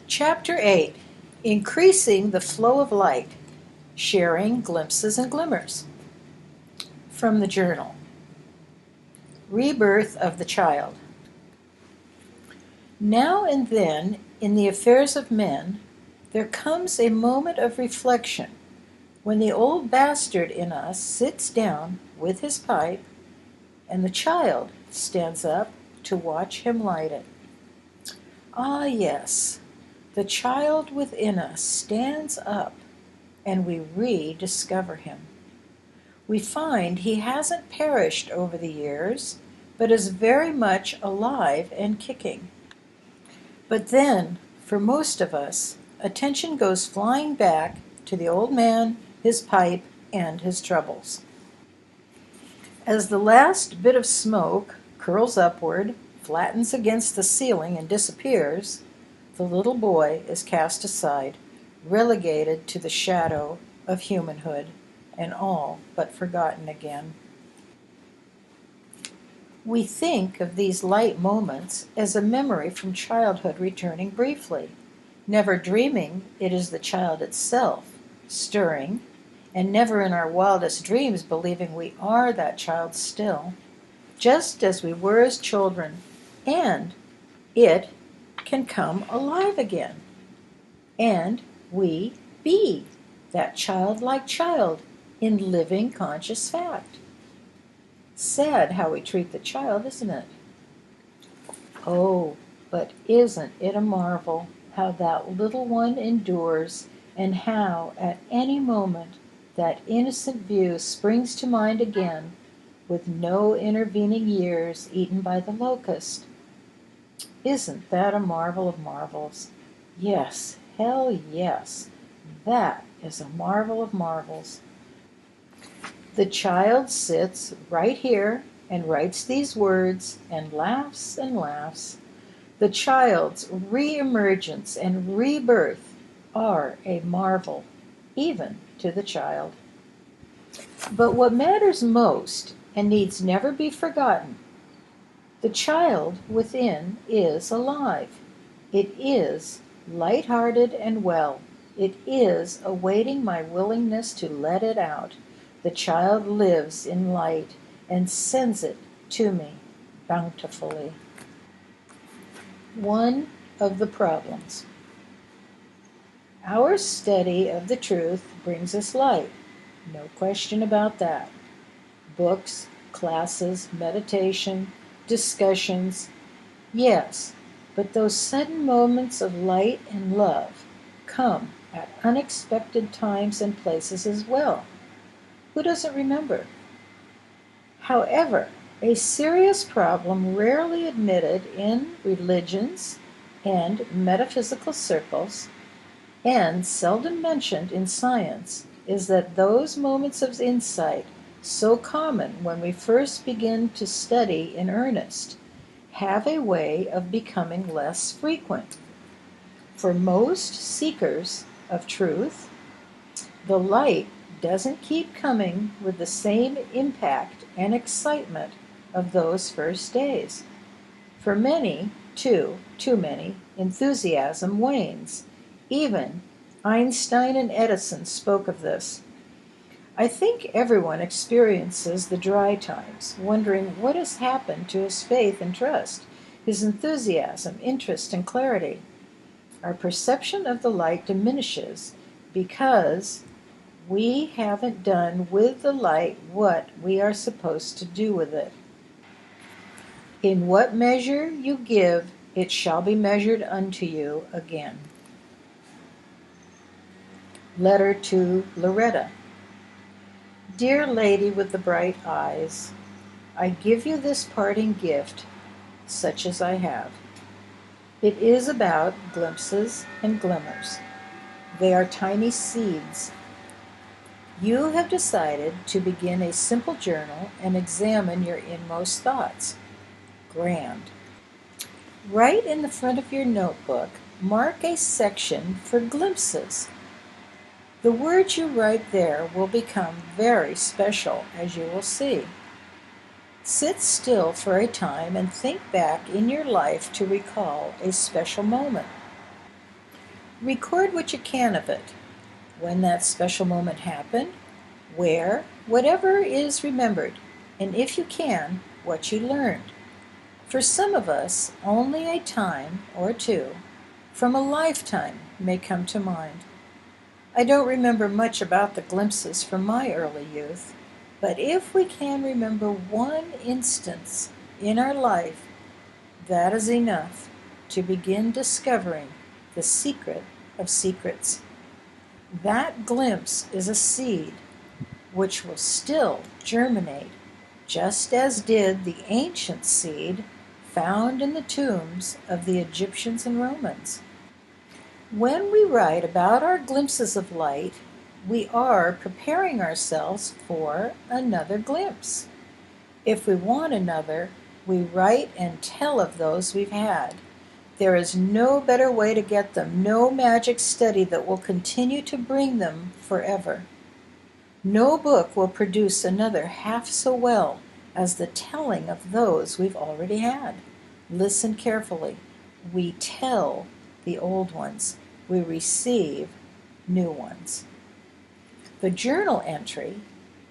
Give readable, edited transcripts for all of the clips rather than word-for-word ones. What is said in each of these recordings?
Chapter 8, Increasing the Flow of Light, Sharing Glimpses and Glimmers. From the journal. Rebirth of the Child. Now and then, in the affairs of men, there comes a moment of reflection when the old bastard in us sits down with his pipe and the child stands up to watch him light it. Ah, yes, the child within us stands up and we rediscover him. We find he hasn't perished over the years, but is very much alive and kicking. But then, for most of us, attention goes flying back to the old man, his pipe, and his troubles. As the last bit of smoke curls upward, flattens against the ceiling, and disappears, the little boy is cast aside, relegated to the shadow of humanhood, and all but forgotten again. We think of these light moments as a memory from childhood returning briefly, never dreaming it is the child itself, stirring, and never in our wildest dreams believing we are that child still, just as we were as children, and it can come alive again, and we be that childlike child in living conscious fact. Sad how we treat the child, isn't it? Oh, but isn't it a marvel how that little one endures, and how at any moment that innocent view springs to mind again, with no intervening years eaten by the locust? Isn't that a marvel of marvels? Yes, hell yes, that is a marvel of marvels. The child sits right here and writes these words and laughs and laughs. The child's re-emergence and rebirth are a marvel, even to the child. But what matters most, and needs never be forgotten, the child within is alive. It is light-hearted and well. It is awaiting my willingness to let it out. The child lives in light and sends it to me bountifully. One of the problems. Our study of the truth brings us light, no question about that. Books, classes, meditation, discussions, yes, but those sudden moments of light and love come at unexpected times and places as well. Who doesn't remember? However, a serious problem rarely admitted in religions and metaphysical circles, and seldom mentioned in science, is that those moments of insight, so common when we first begin to study in earnest, have a way of becoming less frequent. For most seekers of truth, the light doesn't keep coming with the same impact and excitement of those first days. For many, too many, enthusiasm wanes. Even Einstein and Edison spoke of this. I think everyone experiences the dry times, wondering what has happened to his faith and trust, his enthusiasm, interest, and clarity. Our perception of the light diminishes because we haven't done with the light what we are supposed to do with it. In what measure you give, it shall be measured unto you again. Letter to Loretta. Dear lady with the bright eyes, I give you this parting gift, such as I have. It is about glimpses and glimmers. They are tiny seeds. You have decided to begin a simple journal and examine your inmost thoughts. Grand. Right in the front of your notebook, mark a section for glimpses. The words you write there will become very special, as you will see. Sit still for a time and think back in your life to recall a special moment. Record what you can of it, when that special moment happened, where, whatever is remembered, and if you can, what you learned. For some of us, only a time or two from a lifetime may come to mind. I don't remember much about the glimpses from my early youth, but if we can remember one instance in our life, that is enough to begin discovering the secret of secrets. That glimpse is a seed which will still germinate, just as did the ancient seed found in the tombs of the Egyptians and Romans. When we write about our glimpses of light, we are preparing ourselves for another glimpse. If we want another, we write and tell of those we've had. There is no better way to get them, no magic study that will continue to bring them forever. No book will produce another half so well as the telling of those we've already had. Listen carefully. We tell the old ones. We receive new ones. The journal entry,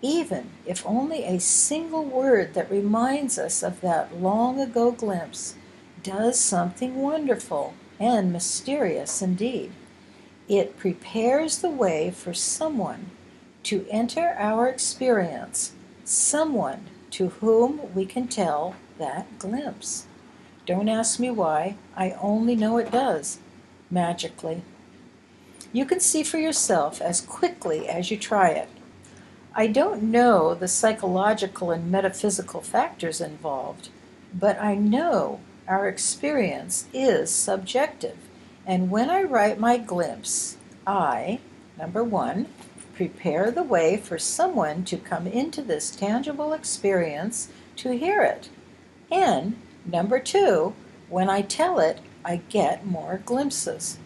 even if only a single word that reminds us of that long ago glimpse, does something wonderful and mysterious indeed. It prepares the way for someone to enter our experience, someone to whom we can tell that glimpse. Don't ask me why, I only know it does, magically. You can see for yourself as quickly as you try it. I don't know the psychological and metaphysical factors involved, but I know our experience is subjective, and when I write my glimpse, I, number one, prepare the way for someone to come into this tangible experience to hear it. And number two, when I tell it, I get more glimpses.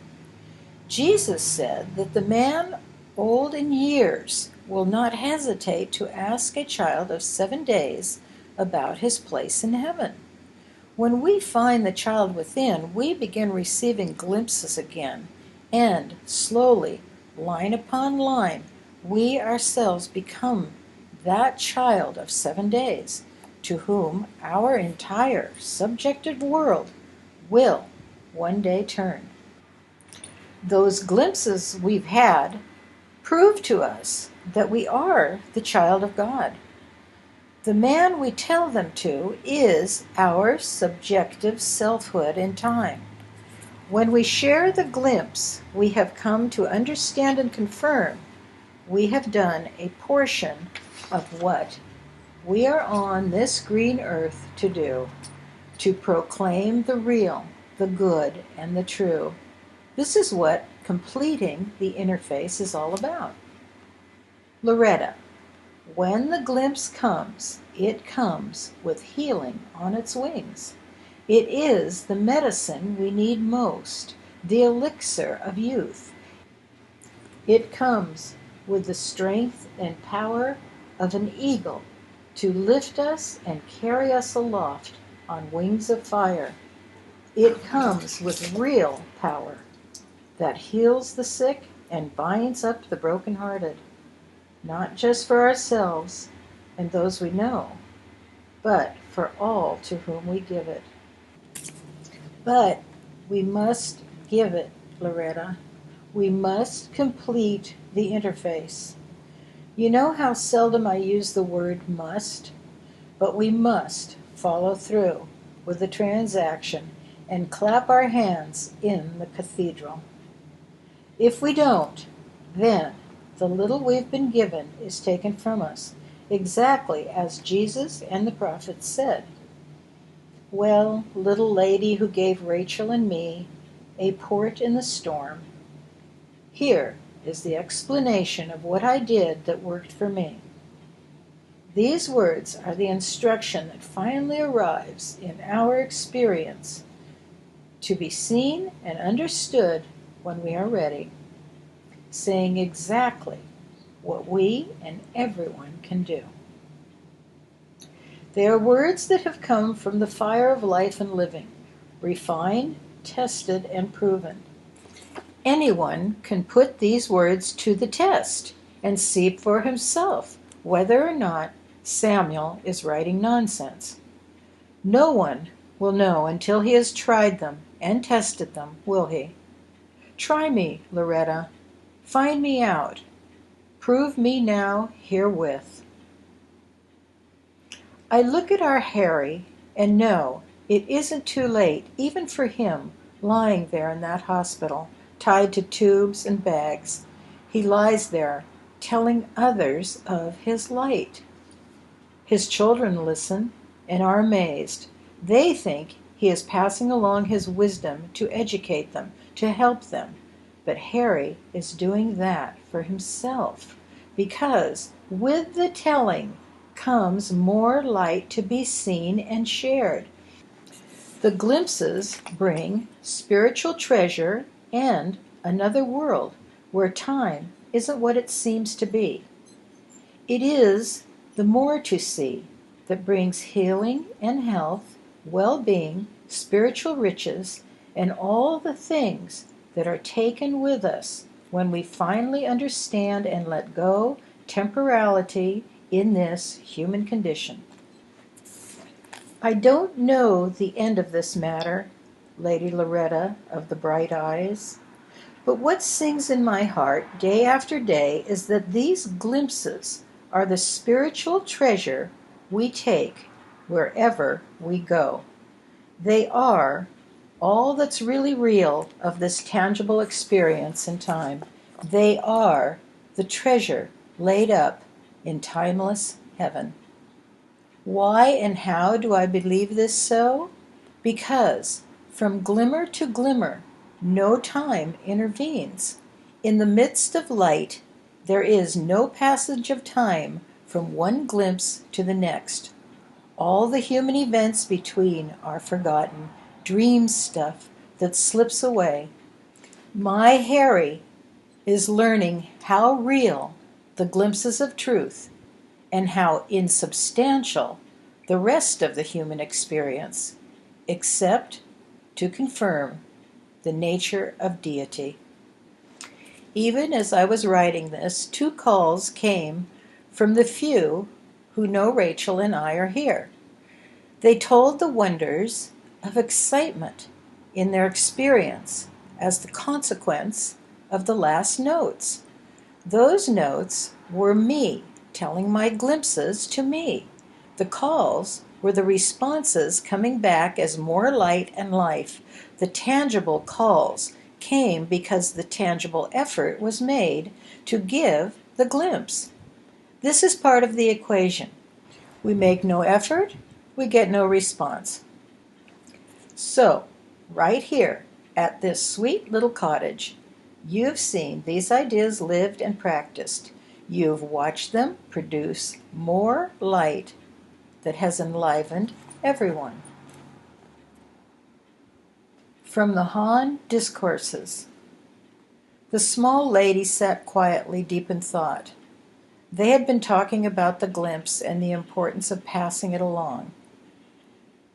Jesus said that the man old in years will not hesitate to ask a child of 7 days about his place in heaven. When we find the child within, we begin receiving glimpses again, and slowly, line upon line, we ourselves become that child of 7 days, to whom our entire subjective world will one day turn. Those glimpses we've had prove to us that we are the child of God. The man we tell them to is our subjective selfhood in time. When we share the glimpse we have come to understand and confirm, we have done a portion of what we are on this green earth to do, to proclaim the real, the good, and the true. This is what completing the interface is all about. Loretta, when the glimpse comes, it comes with healing on its wings. It is the medicine we need most, the elixir of youth. It comes with the strength and power of an eagle to lift us and carry us aloft on wings of fire. It comes with real power that heals the sick and binds up the brokenhearted, not just for ourselves and those we know, but for all to whom we give it. But we must give it, Loretta. We must complete the interface. You know how seldom I use the word must, but we must follow through with the transaction and clap our hands in the cathedral. If we don't, then the little we've been given is taken from us, exactly as Jesus and the prophets said. Well, little lady who gave Rachel and me a port in the storm, here is the explanation of what I did that worked for me. These words are the instruction that finally arrives in our experience to be seen and understood when we are ready, saying exactly what we and everyone can do. They are words that have come from the fire of life and living, refined, tested, and proven. Anyone can put these words to the test and see for himself whether or not Samuel is writing nonsense. No one will know until he has tried them and tested them, will he? Try me, Loretta. Find me out. Prove me now herewith. I look at our Harry and know it isn't too late even for him lying there in that hospital, tied to tubes and bags. He lies there telling others of his light. His children listen and are amazed. They think he is passing along his wisdom to educate them, to help them. But Harry is doing that for himself, because with the telling comes more light to be seen and shared. The glimpses bring spiritual treasure and another world where time isn't what it seems to be. It is the more to see that brings healing and health, well-being, spiritual riches, and all the things that are taken with us when we finally understand and let go temporality in this human condition. I don't know the end of this matter, Lady Loretta of the bright eyes, but what sings in my heart day after day is that these glimpses are the spiritual treasure we take wherever we go. They are all that's really real of this tangible experience in time. They are the treasure laid up in timeless heaven. Why and how do I believe this so? Because from glimmer to glimmer, no time intervenes. In the midst of light, there is no passage of time from one glimpse to the next. All the human events between are forgotten, dream stuff that slips away. My Harry is learning how real the glimpses of truth and how insubstantial the rest of the human experience, except to confirm the nature of deity. Even as I was writing this, 2 calls came from the few who know Rachel and I are here. They told the wonders of excitement in their experience as the consequence of the last notes. Those notes were me telling my glimpses to me. The calls were the responses coming back as more light and life. The tangible calls came because the tangible effort was made to give the glimpse. This is part of the equation. We make no effort, we get no response. So, right here at this sweet little cottage, you've seen these ideas lived and practiced. You've watched them produce more light that has enlivened everyone. From the Han Discourses. The small lady sat quietly, deep in thought. They had been talking about the glimpse and the importance of passing it along.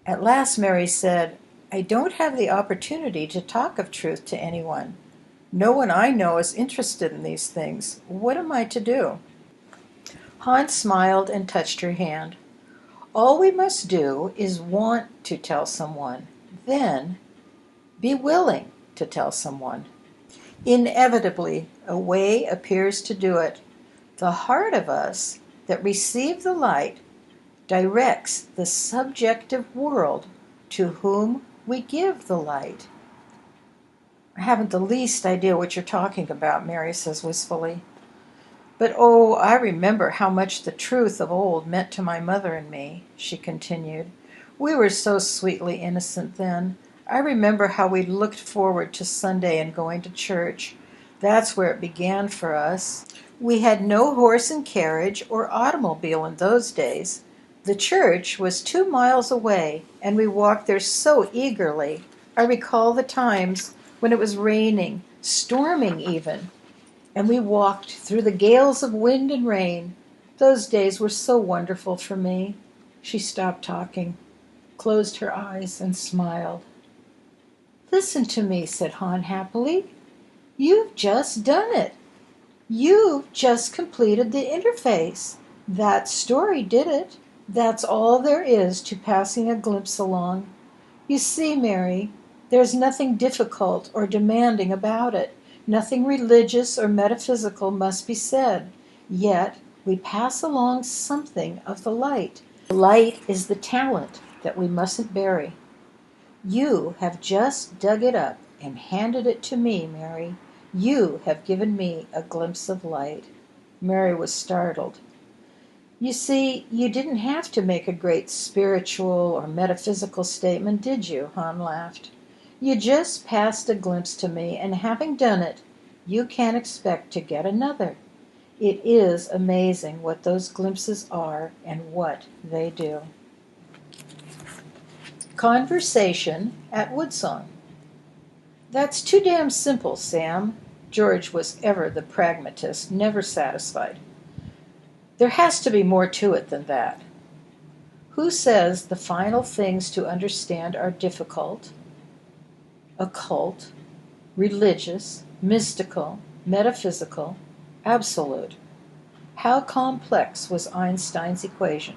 At last Mary said, I don't have the opportunity to talk of truth to anyone. No one I know is interested in these things. What am I to do? Han smiled and touched her hand. All we must do is want to tell someone, then be willing to tell someone. Inevitably, a way appears to do it. The heart of us that receive the light directs the subjective world to whom we give the light. I haven't the least idea what you're talking about, Mary says wistfully. But oh, I remember how much the truth of old meant to my mother and me, she continued. We were so sweetly innocent then. I remember how we looked forward to Sunday and going to church. That's where it began for us. We had no horse and carriage or automobile in those days. The church was 2 miles away, and we walked there so eagerly. I recall the times when it was raining, storming even, and we walked through the gales of wind and rain. Those days were so wonderful for me. She stopped talking, closed her eyes, and smiled. Listen to me, said Han happily. You've just done it. You've just completed the interface. That story did it. That's all there is to passing a glimpse along. You see, Mary, there's nothing difficult or demanding about it. Nothing religious or metaphysical must be said. Yet we pass along something of the light. The light is the talent that we mustn't bury. You have just dug it up and handed it to me, Mary. You have given me a glimpse of light. Mary was startled. You see, you didn't have to make a great spiritual or metaphysical statement, did you? Han laughed. You just passed a glimpse to me, and having done it, you can't expect to get another. It is amazing what those glimpses are and what they do. Conversation at WOODSONG. That's too damn simple, Sam. George was ever the pragmatist, never satisfied. There has to be more to it than that. Who says the final things to understand are difficult, occult, religious, mystical, metaphysical, absolute? How complex was Einstein's equation?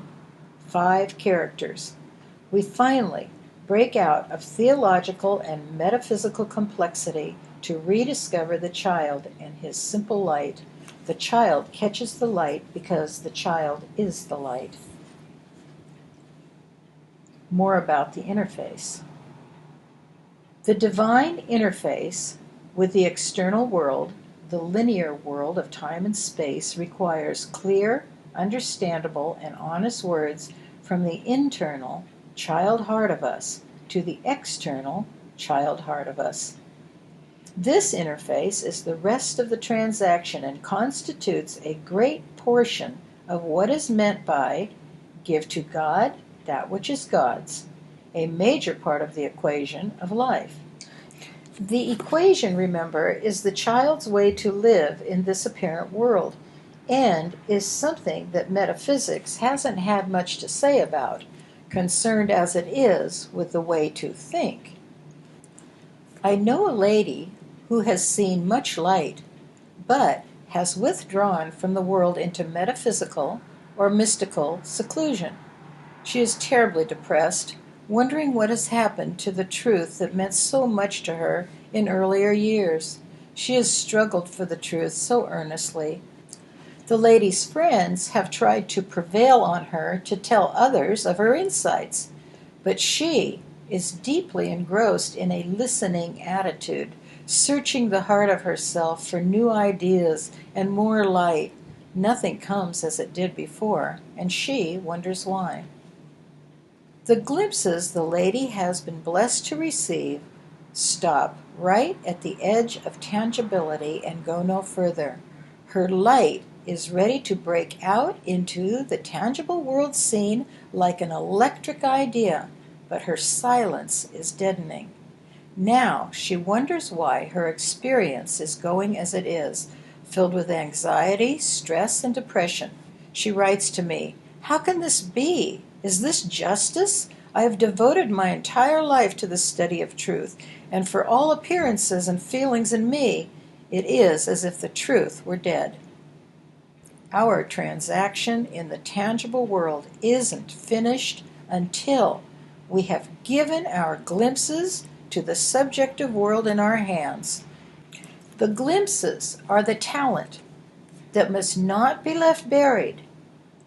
5 characters. We finally break out of theological and metaphysical complexity to rediscover the child and his simple light. The child catches the light because the child is the light. More about the interface. The divine interface with the external world, the linear world of time and space, requires clear, understandable, and honest words from the internal child heart of us to the external child heart of us. This interface is the rest of the transaction and constitutes a great portion of what is meant by give to God that which is God's, a major part of the equation of life. The equation, remember, is the child's way to live in this apparent world, and is something that metaphysics hasn't had much to say about, concerned as it is with the way to think. I know a lady who has seen much light, but has withdrawn from the world into metaphysical or mystical seclusion. She is terribly depressed, wondering what has happened to the truth that meant so much to her in earlier years. She has struggled for the truth so earnestly. The lady's friends have tried to prevail on her to tell others of her insights, but she is deeply engrossed in a listening attitude, searching the heart of herself for new ideas and more light. Nothing comes as it did before, and she wonders why. The glimpses the lady has been blessed to receive stop right at the edge of tangibility and go no further. Her light is ready to break out into the tangible world scene like an electric idea, but her silence is deadening. Now she wonders why her experience is going as it is, filled with anxiety, stress, and depression. She writes to me, "How can this be? Is this justice? I have devoted my entire life to the study of truth, and for all appearances and feelings in me, it is as if the truth were dead." Our transaction in the tangible world isn't finished until we have given our glimpses to the subjective world in our hands. The glimpses are the talent that must not be left buried,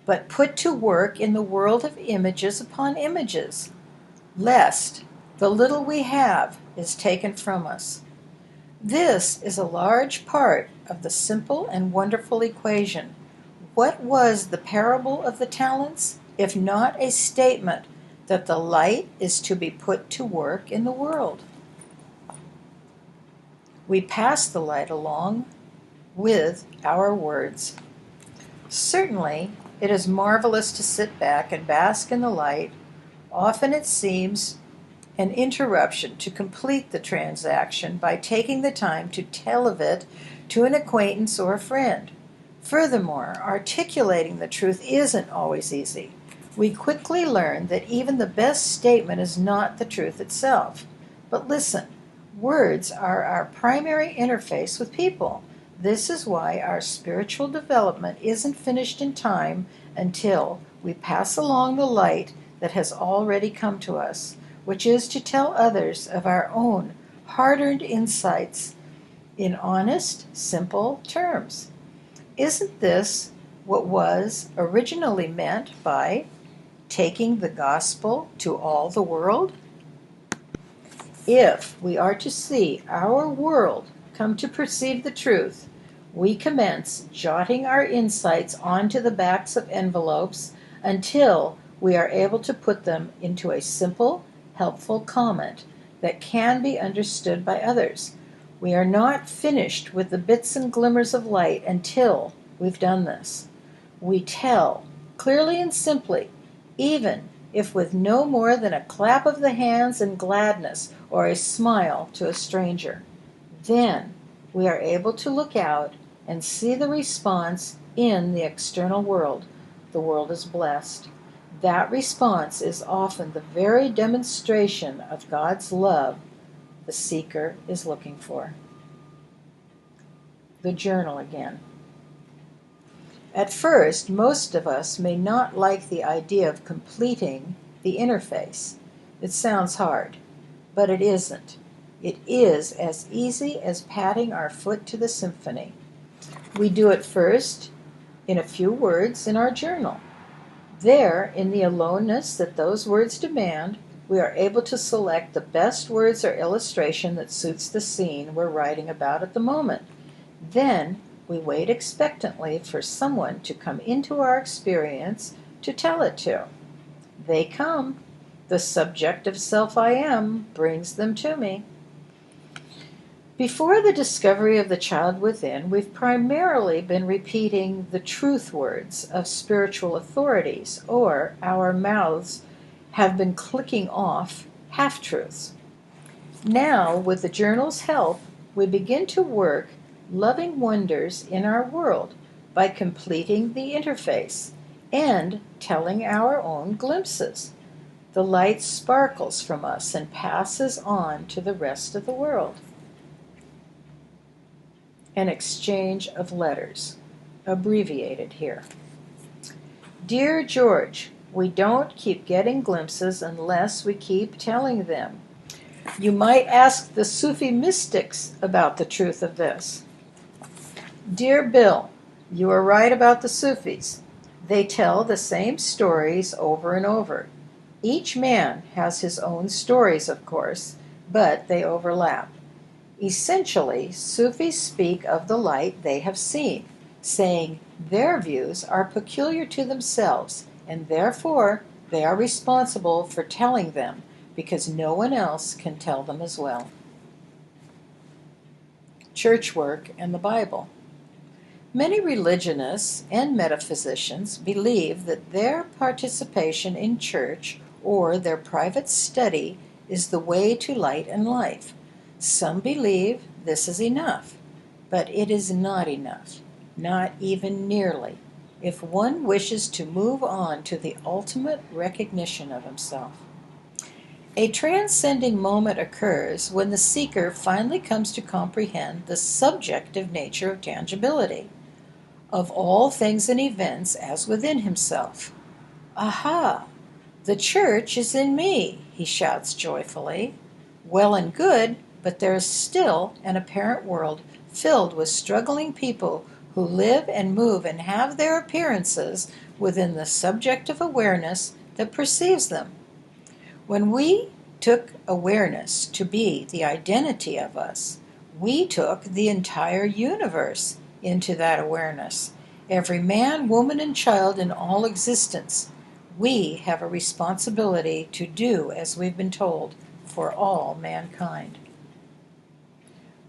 but put to work in the world of images upon images, lest the little we have is taken from us. This is a large part of the simple and wonderful equation. What was the parable of the talents, if not a statement that the light is to be put to work in the world? We pass the light along with our words. Certainly, it is marvelous to sit back and bask in the light. Often it seems an interruption to complete the transaction by taking the time to tell of it to an acquaintance or a friend. Furthermore, articulating the truth isn't always easy. We quickly learn that even the best statement is not the truth itself. But listen, Words are our primary interface with people. This is why our spiritual development isn't finished in time until we pass along the light that has already come to us, which is to tell others of our own hard-earned insights in honest, simple terms. Isn't this what was originally meant by taking the gospel to all the world? If we are to see our world come to perceive the truth, we commence jotting our insights onto the backs of envelopes until we are able to put them into a simple, helpful comment that can be understood by others. We are not finished with the bits and glimmers of light until we've done this. We tell, clearly and simply, even if with no more than a clap of the hands and gladness or a smile to a stranger. Then we are able to look out and see the response in the external world. The world is blessed. That response is often the very demonstration of God's love the seeker is looking for. The journal again. At first, most of us may not like the idea of completing the interface. It sounds hard, but it isn't. It is as easy as patting our foot to the symphony. We do it first in a few words in our journal. There, in the aloneness that those words demand, we are able to select the best words or illustration that suits the scene we're writing about at the moment. Then, we wait expectantly for someone to come into our experience to tell it to. They come. The subjective self I am brings them to me. Before the discovery of the child within, we've primarily been repeating the truth words of spiritual authorities, or our mouths have been clicking off half-truths. Now, with the journal's help, we begin to work loving wonders in our world by completing the interface and telling our own glimpses. The light sparkles from us and passes on to the rest of the world. An exchange of letters, abbreviated here. Dear George, we don't keep getting glimpses unless we keep telling them. You might ask the Sufi mystics about the truth of this. Dear Bill, you are right about the Sufis. They tell the same stories over and over. Each man has his own stories, of course, but they overlap. Essentially, Sufis speak of the light they have seen, saying their views are peculiar to themselves, and therefore they are responsible for telling them, because no one else can tell them as well. Church work and the Bible. Many religionists and metaphysicians believe that their participation in church or their private study is the way to light and life. Some believe this is enough, but it is not enough, not even nearly, if one wishes to move on to the ultimate recognition of himself. A transcending moment occurs when the seeker finally comes to comprehend the subjective nature of tangibility, of all things and events as within himself. Aha! The church is in me, he shouts joyfully. Well and good, but there is still an apparent world filled with struggling people who live and move and have their appearances within the subjective awareness that perceives them. When we took awareness to be the identity of us, we took the entire universe into that awareness. Every man, woman, and child in all existence. We have a responsibility to do as we've been told for all mankind.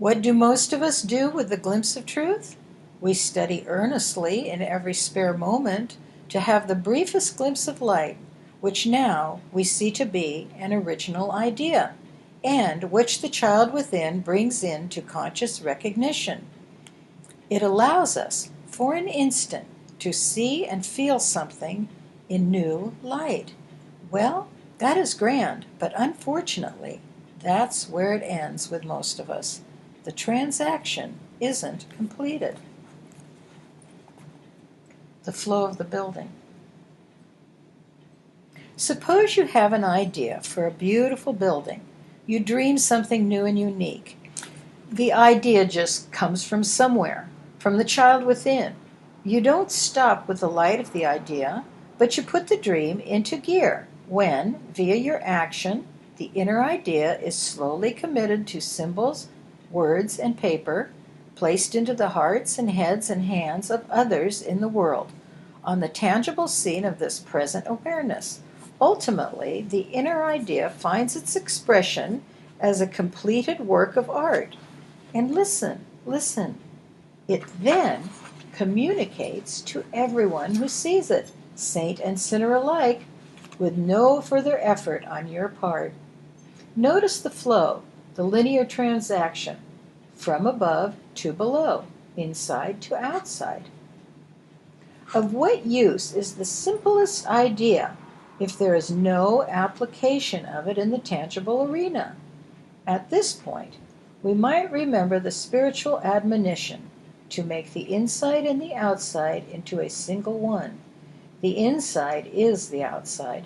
What do most of us do with the glimpse of truth? We study earnestly in every spare moment to have the briefest glimpse of light, which now we see to be an original idea, and which the child within brings into conscious recognition. It allows us, for an instant, to see and feel something in new light. Well, that is grand, but unfortunately, That's where it ends with most of us. The transaction isn't completed. The flow of the building. Suppose you have an idea for a beautiful building. You dream something new and unique. The idea just comes from somewhere, from the child within. You don't stop with the light of the idea, but you put the dream into gear when, via your action, the inner idea is slowly committed to symbols, words, and paper, placed into the hearts and heads and hands of others in the world, on the tangible scene of this present awareness. Ultimately, the inner idea finds its expression as a completed work of art. And listen, it then communicates to everyone who sees it, saint and sinner alike, with no further effort on your part. Notice the flow, the linear transaction, from above to below, inside to outside. Of what use is the simplest idea if there is no application of it in the tangible arena? At this point, we might remember the spiritual admonition to make the inside and the outside into a single one. The inside is the outside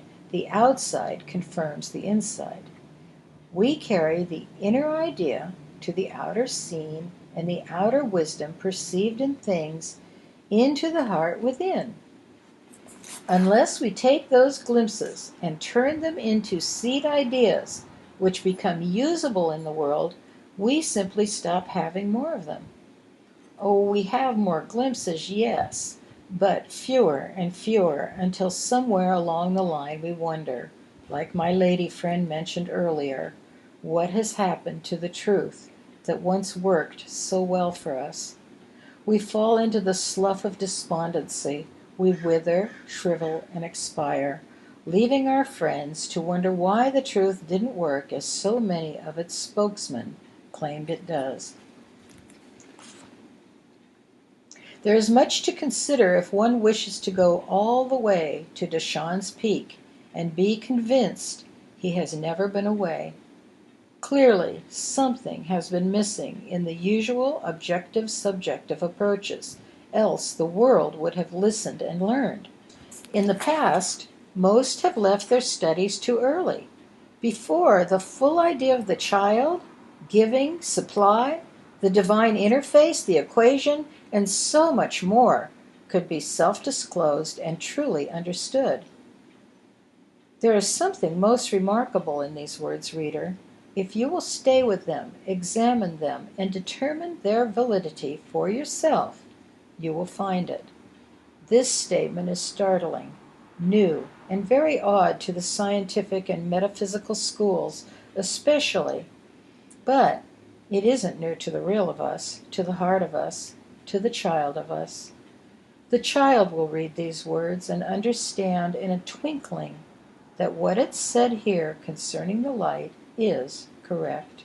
confirms the inside. We carry the inner idea to the outer scene and the outer wisdom perceived in things into the heart within. Unless we take those glimpses and turn them into seed ideas which become usable in the world, we simply stop having more of them. Oh, we have more glimpses, yes, but fewer and fewer until somewhere along the line we wonder, like my lady friend mentioned earlier, what has happened to the truth that once worked so well for us. We fall into the slough of despondency. We wither, shrivel, and expire, leaving our friends to wonder why the truth didn't work as so many of its spokesmen claimed it does. There is much to consider if one wishes to go all the way to Deshawn's Peak and be convinced he has never been away. Clearly, something has been missing in the usual objective-subjective approaches, else the world would have listened and learned. In the past, most have left their studies too early, before the full idea of the child, giving, supply, the divine interface, the equation, and so much more could be self-disclosed and truly understood. There is something most remarkable in these words, reader. If you will stay with them, examine them, and determine their validity for yourself, you will find it. This statement is startling, new, and very odd to the scientific and metaphysical schools especially, but it isn't new to the real of us, to the heart of us, to the child of us. The child will read these words and understand in a twinkling that what it said here concerning the light is correct.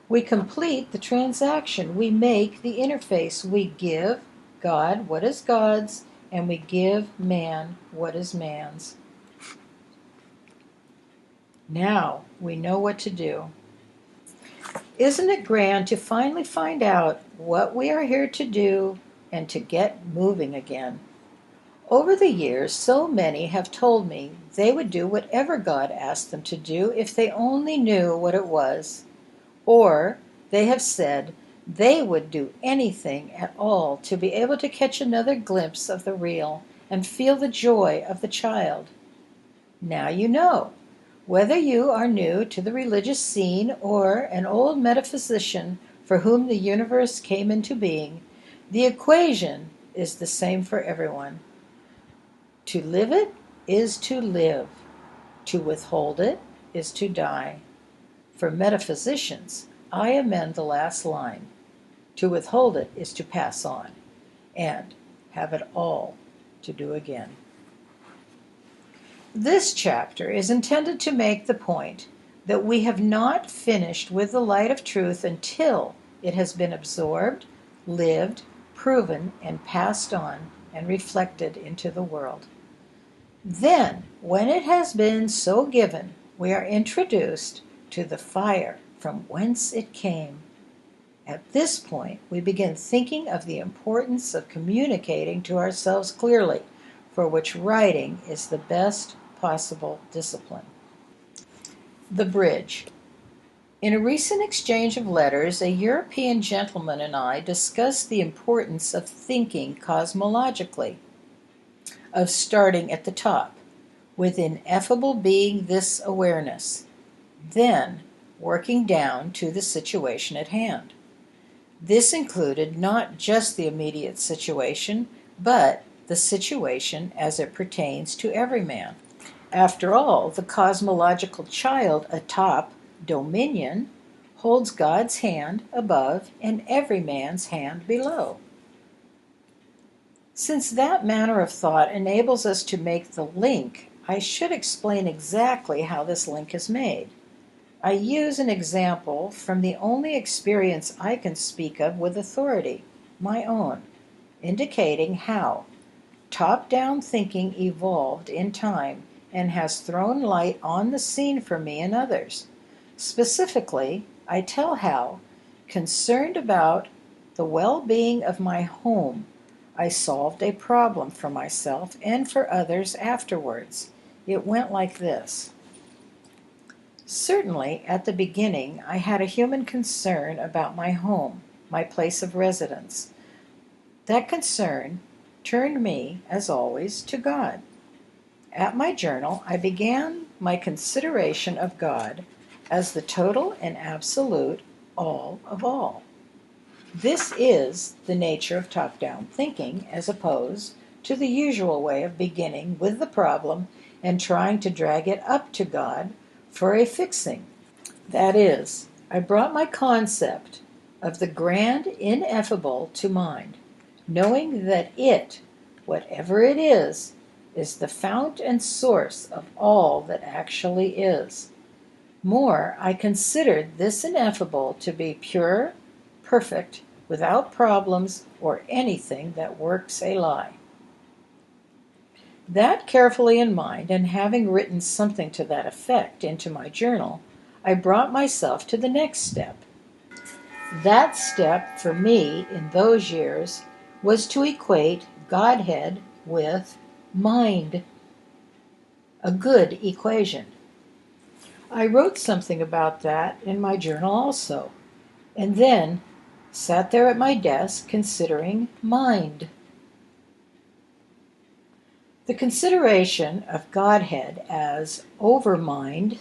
We complete the transaction. We make the interface. We give God what is God's, and we give man what is man's. Now we know what to do. Isn't it grand to finally find out what we are here to do and to get moving again? Over the years, so many have told me they would do whatever God asked them to do if they only knew what it was. Or they have said they would do anything at all to be able to catch another glimpse of the real and feel the joy of the child. Now you know. Whether you are new to the religious scene or an old metaphysician for whom the universe came into being, the equation is the same for everyone. To live it is to live. To withhold it is to die. For metaphysicians, I amend the last line. To withhold it is to pass on, and have it all to do again. This chapter is intended to make the point that we have not finished with the light of truth until it has been absorbed, lived, proven, and passed on and reflected into the world. Then, when it has been so given, we are introduced to the fire from whence it came. At this point, we begin thinking of the importance of communicating to ourselves clearly, for which writing is the best possible discipline. The bridge. In a recent exchange of letters, a European gentleman and I discussed the importance of thinking cosmologically, of starting at the top, with ineffable being this awareness, then working down to the situation at hand. This included not just the immediate situation, but the situation as it pertains to every man. After all, the cosmological child atop dominion holds God's hand above and every man's hand below. Since that manner of thought enables us to make the link, I should explain exactly how this link is made. I use an example from the only experience I can speak of with authority, my own, indicating how top-down thinking evolved in time and has thrown light on the scene for me and others. Specifically, I tell how, concerned about the well-being of my home, I solved a problem for myself and for others afterwards. It went like this. Certainly, at the beginning, I had a human concern about my home, my place of residence. That concern turned me, as always, to God. At my journal, I began my consideration of God as the total and absolute all of all. This is the nature of top-down thinking, as opposed to the usual way of beginning with the problem and trying to drag it up to God for a fixing. That is, I brought my concept of the grand ineffable to mind, knowing that it, whatever it is the fount and source of all that actually is. More, I considered this ineffable to be pure, perfect, without problems or anything that works a lie. That carefully in mind, and having written something to that effect into my journal, I brought myself to the next step. That step, for me, in those years, was to equate Godhead with mind, a good equation. I wrote something about that in my journal also, and then sat there at my desk considering mind. The consideration of Godhead as overmind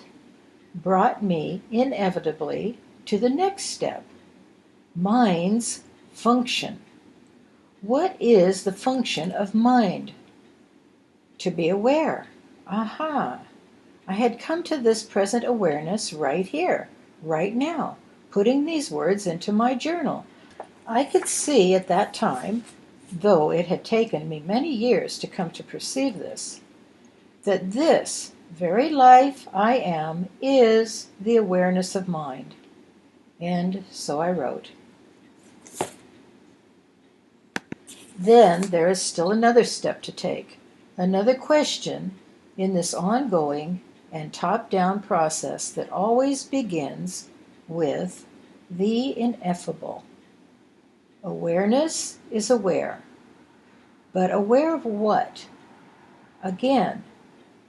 brought me inevitably to the next step, mind's function. What is the function of mind? To be aware. Aha! I had come to this present awareness right here, right now, putting these words into my journal. I could see at that time, though it had taken me many years to come to perceive this, that this very life I am is the awareness of mind. And so I wrote. Then there is still another step to take, another question in this ongoing and top-down process that always begins with the ineffable. Awareness is aware, but aware of what? Again,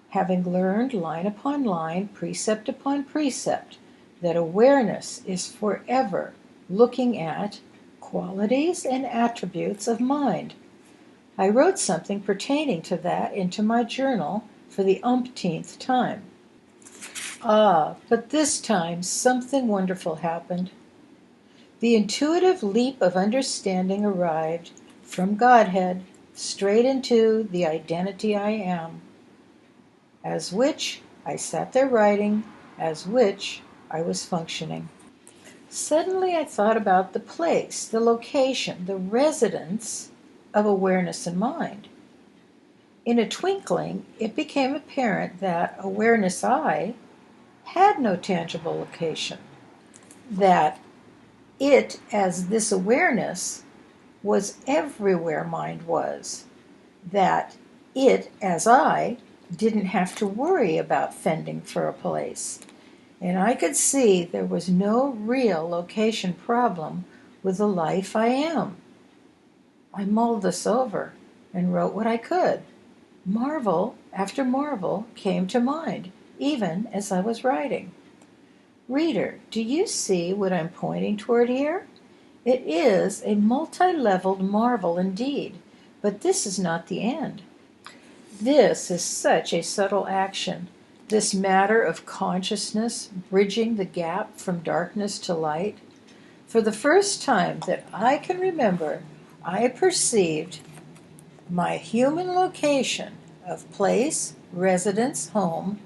having learned line upon line, precept upon precept, that awareness is forever looking at qualities and attributes of mind. I wrote something pertaining to that into my journal for the umpteenth time. But this time something wonderful happened. The intuitive leap of understanding arrived from Godhead straight into the identity I am, as which I sat there writing, as which I was functioning. Suddenly I thought about the place, the location, the residence of awareness and mind. In a twinkling, it became apparent that awareness I had no tangible location, that it, as this awareness, was everywhere mind was, that it, as I, didn't have to worry about fending for a place. and I could see there was no real location problem with the life I am. I mulled this over and wrote what I could. Marvel after marvel came to mind, even as I was writing. Reader, do you see what I'm pointing toward here? It is a multi-leveled marvel indeed, but this is not the end. This is such a subtle action, this matter of consciousness bridging the gap from darkness to light. For the first time that I can remember, I perceived my human location of place, residence, home,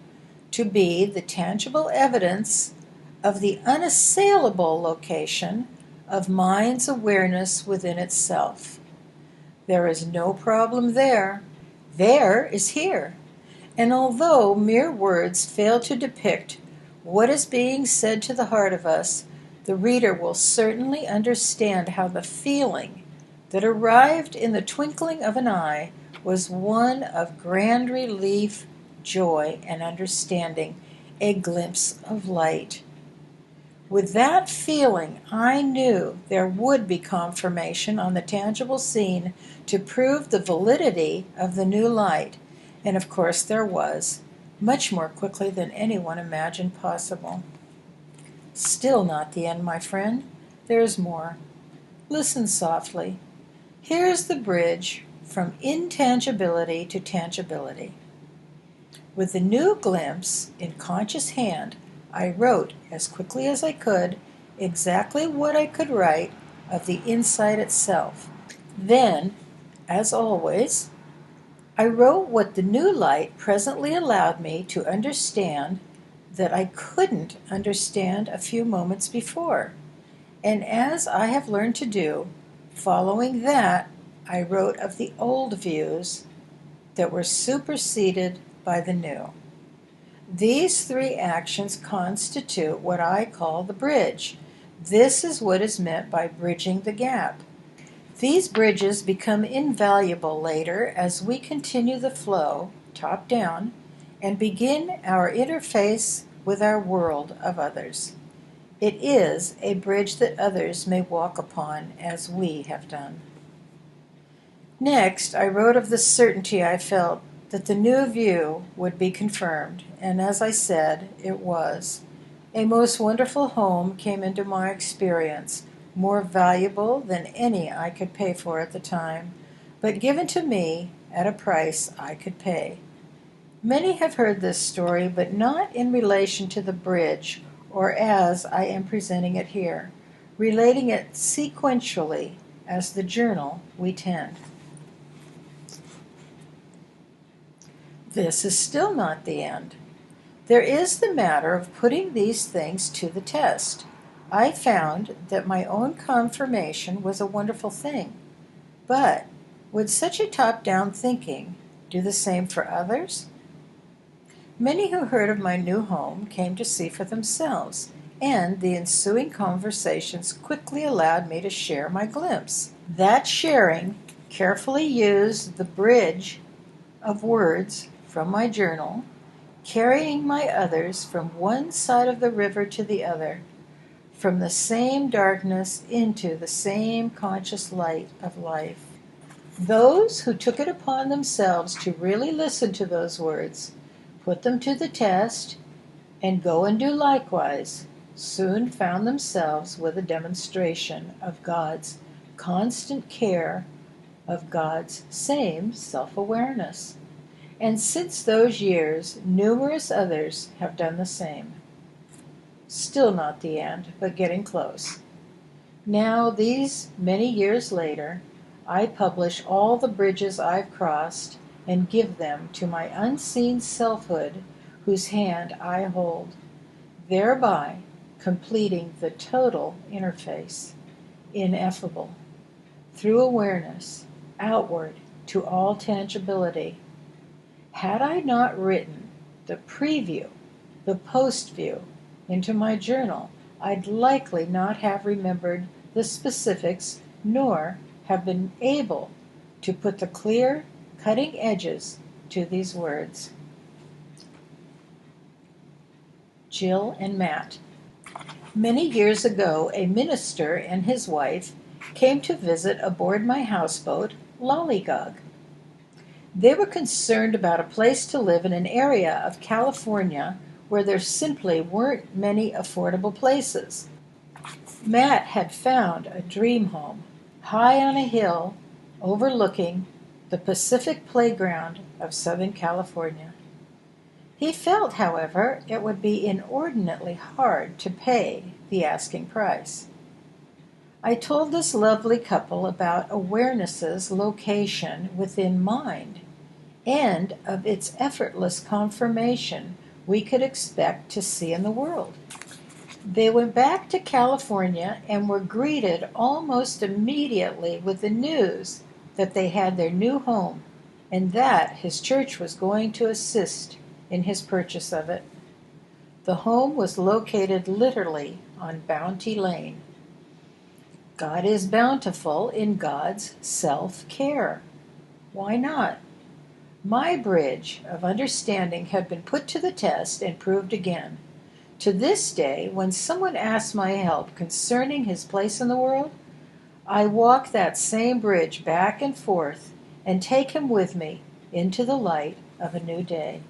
to be the tangible evidence of the unassailable location of mind's awareness within itself. There is no problem there. There is here. And although mere words fail to depict what is being said to the heart of us, the reader will certainly understand how the feeling that arrived in the twinkling of an eye was one of grand relief, joy, and understanding, a glimpse of light. With that feeling, I knew there would be confirmation on the tangible scene to prove the validity of the new light, and of course there was, much more quickly than anyone imagined possible. Still not the end, my friend. There's more. Listen softly. Here's the bridge from intangibility to tangibility. With the new glimpse in conscious hand, I wrote as quickly as I could exactly what I could write of the insight itself. Then, as always, I wrote what the new light presently allowed me to understand that I couldn't understand a few moments before. And as I have learned to do, following that, I wrote of the old views that were superseded by the new. These three actions constitute what I call the bridge. This is what is meant by bridging the gap. These bridges become invaluable later as we continue the flow, top down, and begin our interface with our world of others. It is a bridge that others may walk upon as we have done. Next, I wrote of the certainty I felt that the new view would be confirmed, and as I said, it was. A most wonderful home came into my experience, more valuable than any I could pay for at the time, but given to me at a price I could pay. Many have heard this story, but not in relation to the bridge, or as I am presenting it here, relating it sequentially as the journal we tend. This is still not the end. There is the matter of putting these things to the test. I found that my own confirmation was a wonderful thing, but would such a top-down thinking do the same for others? Many who heard of my new home came to see for themselves, and the ensuing conversations quickly allowed me to share my glimpse. That sharing carefully used the bridge of words from my journal, carrying my others from one side of the river to the other, from the same darkness into the same conscious light of life. Those who took it upon themselves to really listen to those words, put them to the test, and go and do likewise, soon found themselves with a demonstration of God's constant care, of God's same self-awareness. And since those years, numerous others have done the same. Still not the end, but getting close. Now, these many years later, I publish all the bridges I've crossed and give them to my unseen selfhood whose hand I hold, thereby completing the total interface, ineffable, through awareness, outward to all tangibility. Had I not written the preview, the post view, into my journal, I'd likely not have remembered the specifics nor have been able to put the clear, cutting edges to these words. Jill and Matt. Many years ago, a minister and his wife came to visit aboard my houseboat, Lollygog. They were concerned about a place to live in an area of California where there simply weren't many affordable places. Matt had found a dream home, high on a hill overlooking the Pacific playground of Southern California. He felt, however, it would be inordinately hard to pay the asking price. I told this lovely couple about awareness's location within mind and of its effortless confirmation we could expect to see in the world. They went back to California and were greeted almost immediately with the news that they had their new home and that his church was going to assist in his purchase of it. The home was located literally on Bounty Lane. God is bountiful in God's self-care. Why not? My bridge of understanding had been put to the test and proved again. To this day, when someone asks my help concerning his place in the world, I walk that same bridge back and forth and take him with me into the light of a new day.